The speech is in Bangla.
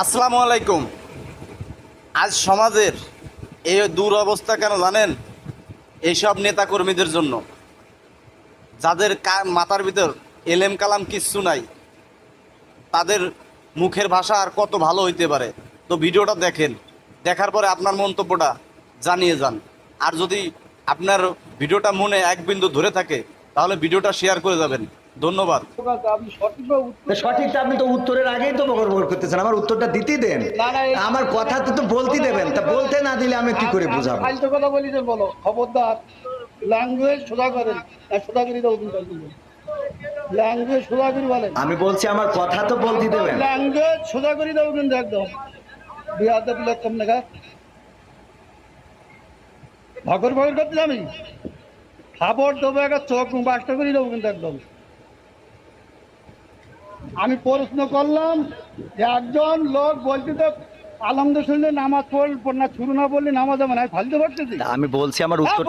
আসসালামু আলাইকুম। আজ সমাজের এই দুরবস্থা কেন জানেন? এইসব নেতাকর্মীদের জন্য, যাদের মাথার ভিতর এলেম কালাম কিচ্ছু নাই। তাদের মুখের ভাষা আর কত ভালো হইতে পারে। তো ভিডিওটা দেখেন, দেখার পরে আপনার মন্তব্যটা জানিয়ে যান। আর যদি আপনার ভিডিওটা মনে এক বিন্দু ধরে থাকে তাহলে ভিডিওটা শেয়ার করে যাবেন। ধন্যবাদ। সঠিকটা আপনি তো উত্তরের আগেই তো বকর করতেছেন, আমার উত্তরটা দিতেই দেন। আমার কথা তো বলতে দেবেন, তা বলতে না দিলে আমি কি করে বুঝাবো? ফালতু কথা বলি যে বলো, খবরদার ল্যাঙ্গুয়েজ সোজা করেন, সোজা করে দাও কিন্তু ল্যাঙ্গুয়েজ সোজা করে বলেন। আমি বলছি আমার কথা তো বলতে দেবেন। ল্যাঙ্গুয়েজ সোজা করে দাও কিন্তু একদম বিয়াদব লোক কম দেখা ভগর ভগর করতে আমি খাবার দেবো, একটা চোখ বাসটা করে দেবো কিন্তু একদম। আমি প্রশ্ন করলাম যে একজন লোক বলতে তো আলমদের শুনলে নামাজ পড় না শুরু না বললে নামাজ হবে না, ফালতু পড়তেছি। আমি বলছি আমার উত্তর